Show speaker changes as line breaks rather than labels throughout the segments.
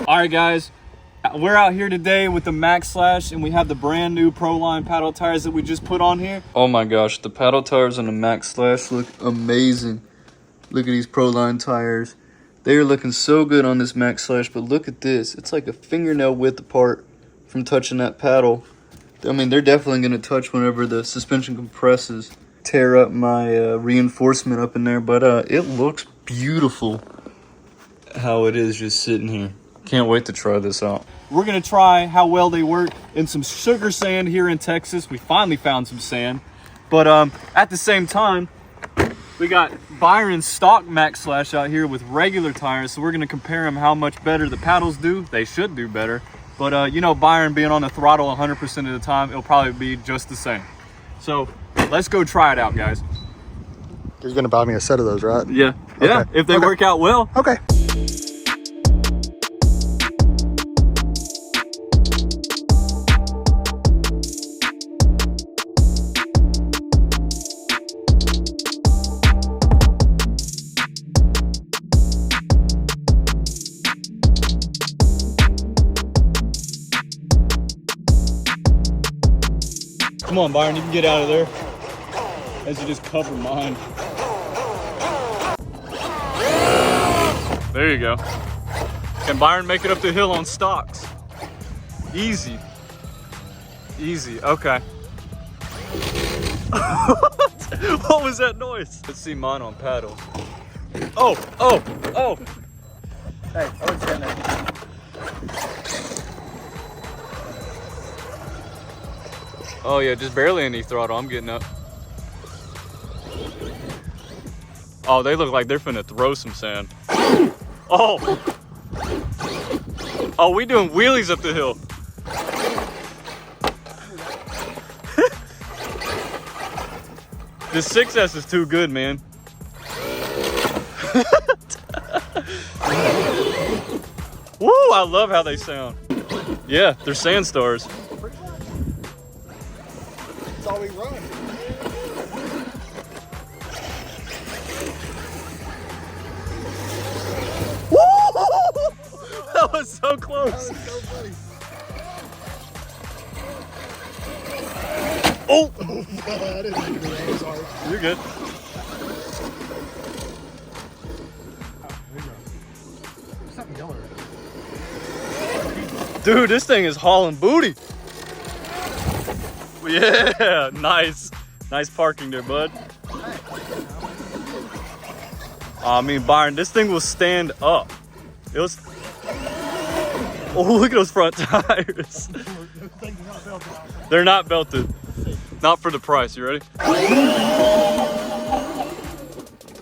All right, guys. We're out here today with the Maxx Slash, and we have the brand new Proline paddle tires that we just put on here. Oh my gosh, the paddle tires on the Maxx Slash look amazing. Look at these Proline tires. They are looking so good on this Maxx Slash, but look at this. It's like a fingernail width apart from touching that paddle. I mean, they're definitely going to touch whenever the suspension compresses. Tear up my reinforcement up in there, but it looks beautiful how it is just sitting here. Can't wait to try this out. We're gonna try how well they work in some sugar sand here in Texas. We finally found some sand, but at the same time, we got Byron's stock Maxx Slash out here with regular tires, so we're gonna compare them how much better the paddles do. They should do better, but you know, Byron being on the throttle 100% of the time, it'll probably be just the same. So let's go try it out, guys.
You're gonna buy me a set of those, right?
Yeah, okay. Yeah, if they work out well.
Okay.
Come on, Byron, you can get out of there as you just cover mine. There you go. Can Byron make it up the hill on stocks? Easy. Easy, okay. What was that noise? Let's see mine on paddle. Oh, oh, oh.
Hey, I was getting it.
Oh yeah, just barely any throttle. I'm getting up. Oh, they look like they're finna throw some sand. Oh! Oh, we doing wheelies up the hill. This 6S is too good, man. Woo! I love how they sound. Yeah, they're sand stars.
That's all we run.
That was so close.
That was so funny.
Oh!
I didn't mean to do that. I'm sorry.
You're good.
There's something yellow.
Dude, this thing is hauling booty. Yeah, nice. Nice parking there, bud. I mean, Byron, this thing will stand up. It was... Oh, look at those front tires. They're not belted. Not for the price. You ready?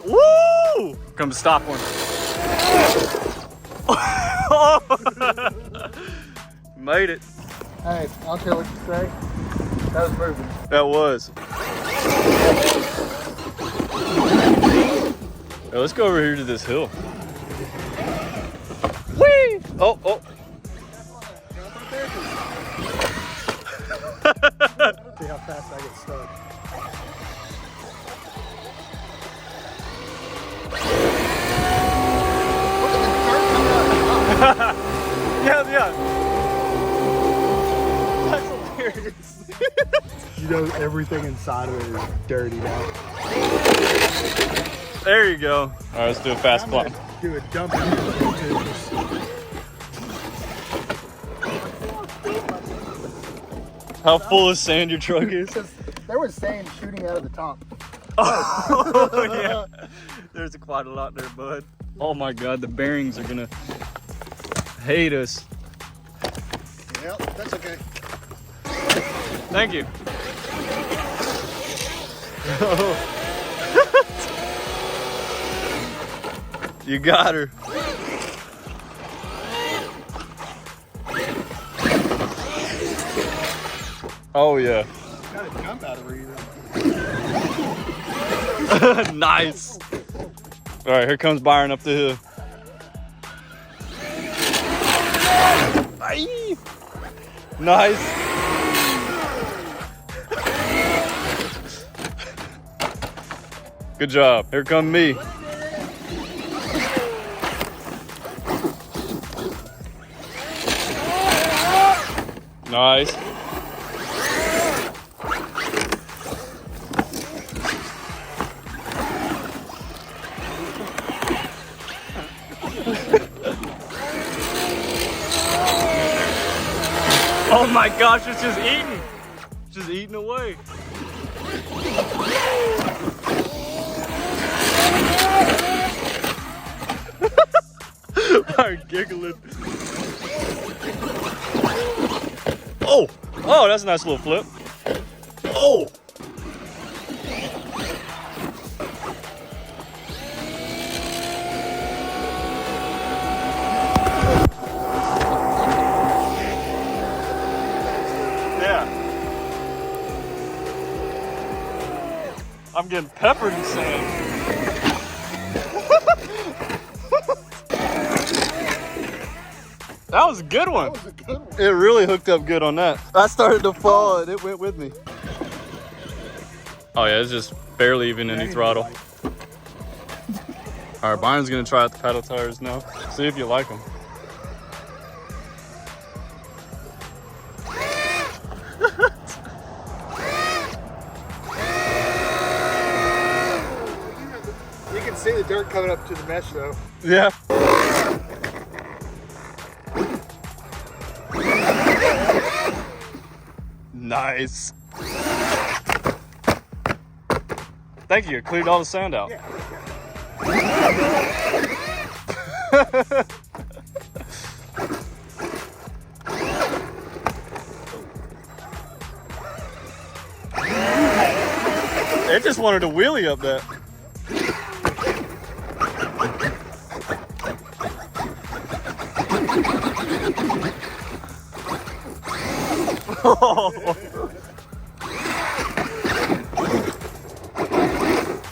Woo! Come to stop one. Made it.
Hey, I don't care what you say. That was moving.
That was. Hey, let's go over here to this hill. Whee! Oh, oh.
See how fast I get stuck.
Yeah. That's hilarious.
You know, everything inside of it is dirty now.
There you go. All right, let's do a fast climb.
Do a dump.
How full of sand your truck is?
There was sand shooting out of the top.
Oh, yeah. There's quite a lot there, bud. Oh my God, the bearings are gonna hate us.
Yeah, that's okay.
Thank you. You got her. Oh yeah.
Got a jump out of her either.
Nice. All right, here comes Byron up the hill. Aye. Nice. Good job. Here come me. Nice. Oh my gosh, it's just eating. It's just eating away. I'm giggling. Oh, oh, that's a nice little flip. Oh. Yeah. I'm getting peppered in sand. That was a good one.
That was a good one.
It really hooked up good on that. I started to fall and it went with me. Oh yeah, it's just barely even any throttle. All right, Byron's gonna try out the paddle tires now. See if you like them.
You can see the dirt coming up to the mesh though.
Yeah. Nice. Thank you. It cleared all the sand out.
Yeah.
It just wanted to wheelie up that.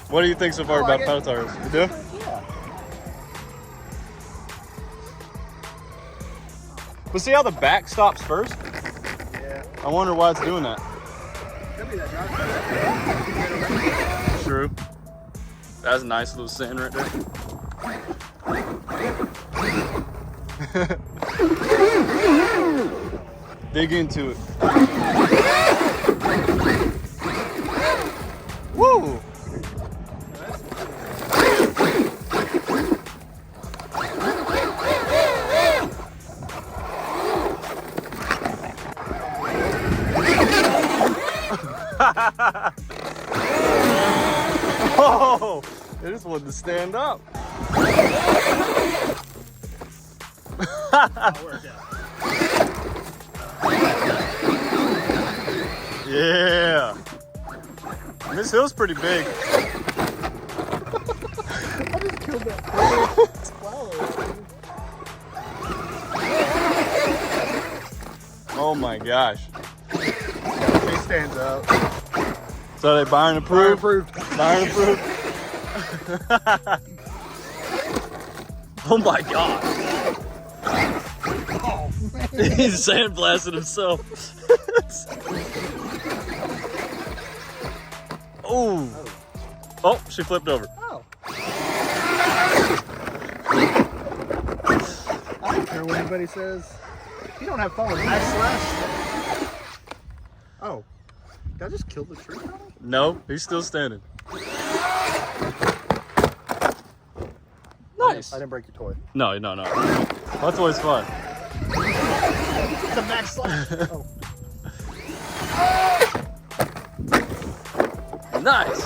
What do you think so far about paddle tires? You do?
Yeah.
But see how the back stops first?
Yeah.
I wonder why it's doing that.
Could be that drive.
True. That's a nice little sand right there. Dig into it. Woo! Oh, I just wanted to stand up. Yeah. This hill's pretty big.
I just killed that flower.
Oh my gosh.
He stands up.
So they Byron approved? Byron approved. Oh my god.
Oh, man.
He's sandblasted himself. Oh. Oh, she flipped over.
Oh. I don't care what anybody says. You don't have fun with Maxx Slash. Oh. Did I just kill the tree?
No, he's still standing. Nice.
I didn't break your toy.
No. That's always fun.
It's a Maxx Slash. Oh.
Nice.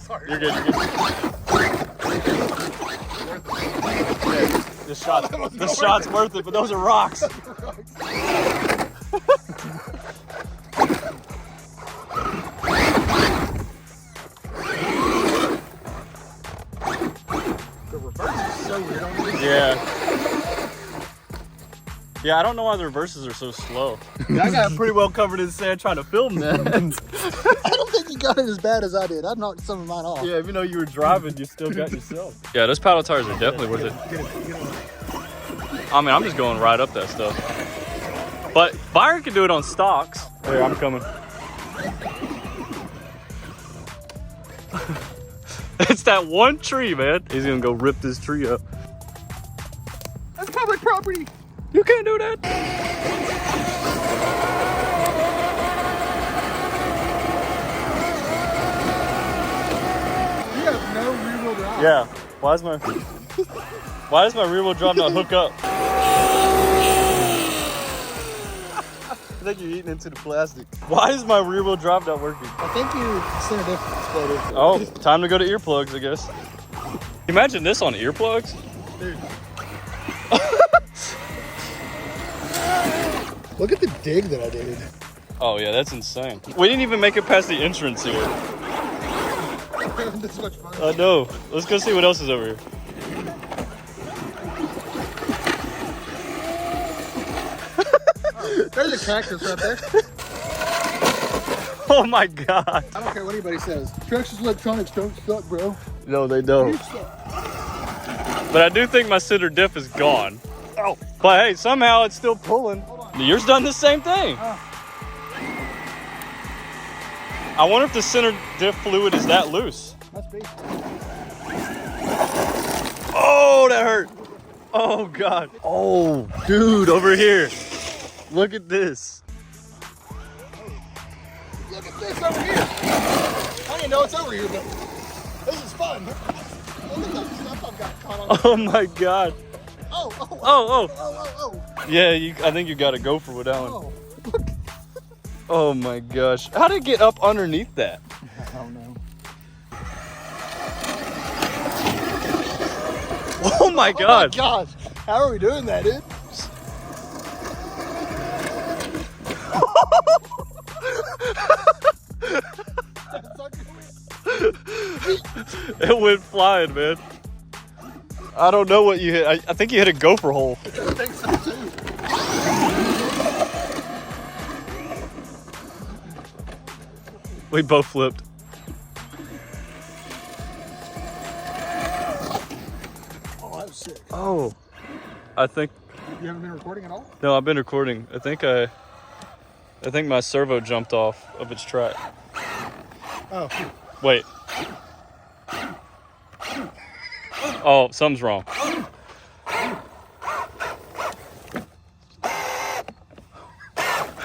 Sorry.
You're good. This shot's worth it, but those are rocks.
The reverse is so weird on me.
Yeah, I don't know why the reverses are so slow.
I got
Pretty well covered in sand trying to film that.
I don't think you got it as bad as I did. I knocked some of mine off.
Yeah, even though you were driving, you still got yourself. Yeah, those paddle tires are definitely worth it.
Get it.
I mean, I'm just going right up that stuff. But Byron can do it on stocks. Hey, I'm coming. It's that one tree, man. He's gonna go rip this tree up.
That's public property.
You can't do that.
You have no rear-wheel drive.
Yeah. Why does my rear wheel drive not hook up? I think you're eating into the plastic. Why is my rear wheel drive not working?
I think your center diff exploded.
Oh, time to go to earplugs, I guess. Imagine this on earplugs.
Dude. Look at the dig that I did.
Oh yeah, that's insane. We didn't even make it past the entrance here.
This is much fun.
I know. Let's go see what else is over here.
There's a cactus right there.
Oh my god.
I don't care what anybody says. Traxxas electronics don't suck, bro.
No, they don't.
You suck.
But I do think my center diff is gone. Oh. But hey, somehow it's still pulling. Yours done the same thing. I wonder if the center diff fluid is that loose.
Must be.
Oh, that hurt. Oh god. Oh, dude, over here. Look at this.
Look at this over here. I didn't know it's over here, but this is fun. Look at the stuff I've got caught on.
Oh my god.
Oh.
Yeah, I think you got to go for with that one.
Oh.
Oh my gosh. How did it get up underneath that?
I don't know.
Oh my god.
Oh my gosh. How are we doing that, dude?
It went flying, man. I don't know what you hit. I think you hit a gopher hole.
I think so too.
We both flipped.
Oh, that was sick.
Oh, I think.
You haven't been recording at all?
No, I've been recording. I think my servo jumped off of its track.
Oh.
Wait. Oh, something's wrong.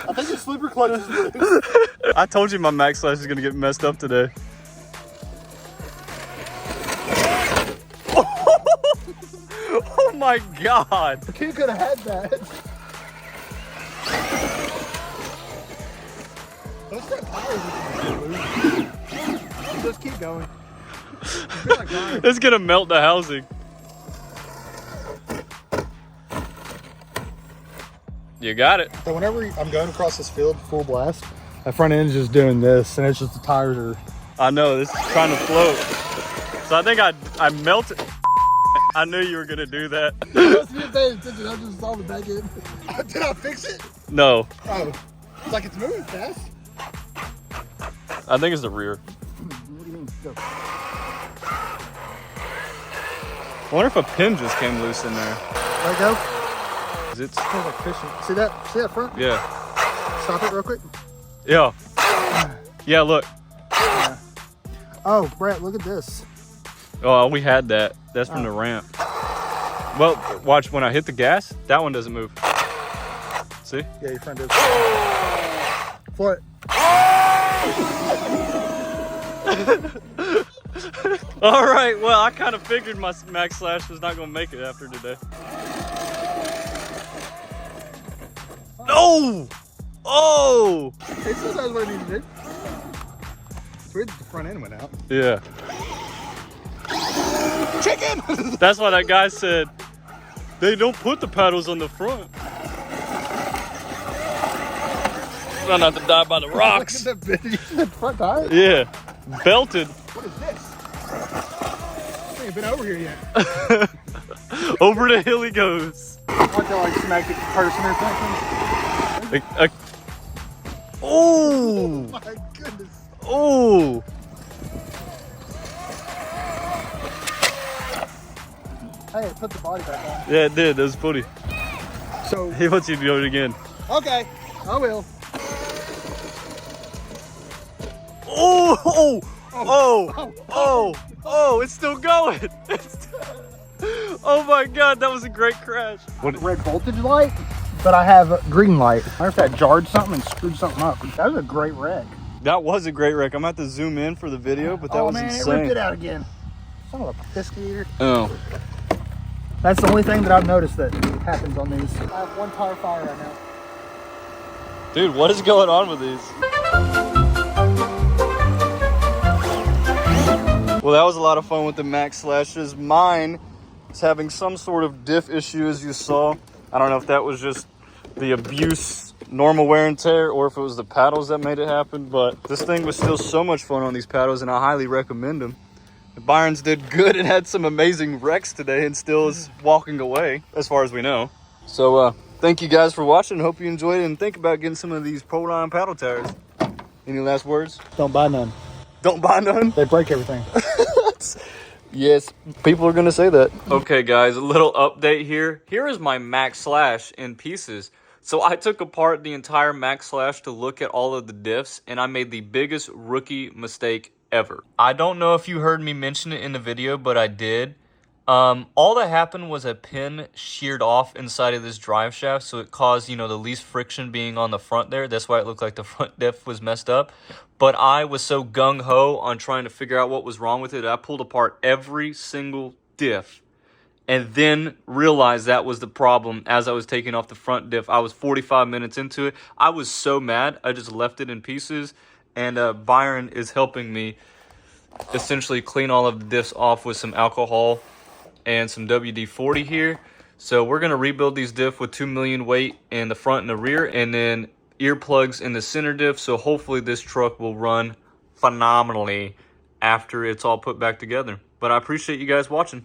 I think the slipper clutch is loose.
I told you my Maxx Slash is gonna get messed up today. Oh my god!
You could have had that. Those front tires are loose. Just keep going.
It's gonna melt the housing. You got it.
So whenever I'm going across this field full blast, that front end is just doing this, and it's just the tires are.
I know, this is trying to float. So I think I melted. I knew you were gonna do that.
I wasn't paying attention. I just saw the back end. Did I fix it?
No.
Oh, it's like it's moving fast.
I think it's the rear.
What do you mean? Go.
I wonder if a pin just came loose in there.
Let go.
It's
Feels like fishing. See that? See that front?
yeah.
Stop it real quick.
Yeah. Yeah, look.
Yeah. Oh, Brett, look at this.
Oh, we had that. That's from the ramp. Well, watch when I hit the gas, that one doesn't move. See?
Yeah, your friend did. Foot.
All right, well, I kind of figured my Maxx Slash was not going to make it after today. No! Oh!
It says that's what I need to do. It's weird that the front end went out.
Yeah.
Chicken!
That's why that guy said, they don't put the paddles on the front. Try not to die by the rocks.
Look at that bitch. The front tire?
Yeah. Belted.
What is this? I ain't been over here yet.
Over the hill he goes.
Watch how I smack the person or something.
Oh!
My goodness.
Oh!
Hey, put the body back on.
Yeah, it did. That was funny.
So,
He wants you to do it again.
okay, I will.
Oh, it's still going. Oh my God, that was a great crash.
What? Red voltage light, but I have green light. I wonder if that jarred something and screwed something up. That was a great wreck.
That was a great wreck. I'm gonna have to zoom in for the video, but that was insane.
It ripped it out again. Son of a biscuit eater.
Oh.
That's the only thing that I've noticed that happens on these. I have one tire fire right now.
Dude, what is going on with these? Well, that was a lot of fun with the Maxx Slashes. Mine is having some sort of diff issue, as you saw. I don't know if that was just the abuse, normal wear and tear, or if it was the paddles that made it happen, but this thing was still so much fun on these paddles, and I highly recommend them. Byron's did good and had some amazing wrecks today and still is walking away, as far as we know. So, thank you guys for watching. Hope you enjoyed it and think about getting some of these Proline paddle tires. Any last words?
Don't buy none.
Don't buy none?
They break everything.
Yes, people are going to say that. Okay, guys, a little update here. Here is my Maxx Slash in pieces. So I took apart the entire Maxx Slash to look at all of the diffs, and I made the biggest rookie mistake ever. I don't know if you heard me mention it in the video, but I did. All that happened was a pin sheared off inside of this drive shaft, so it caused, you know, the least friction being on the front there. That's why it looked like the front diff was messed up. But I was so gung-ho on trying to figure out what was wrong with it, I pulled apart every single diff and then realized that was the problem as I was taking off the front diff. I was 45 minutes into it. I was so mad, I just left it in pieces, and Byron is helping me essentially clean all of the diffs off with some alcohol and some WD-40 here. So we're going to rebuild these diff with 2 million weight in the front and the rear, and then earplugs in the center diff. So hopefully this truck will run phenomenally after it's all put back together. But I appreciate you guys watching.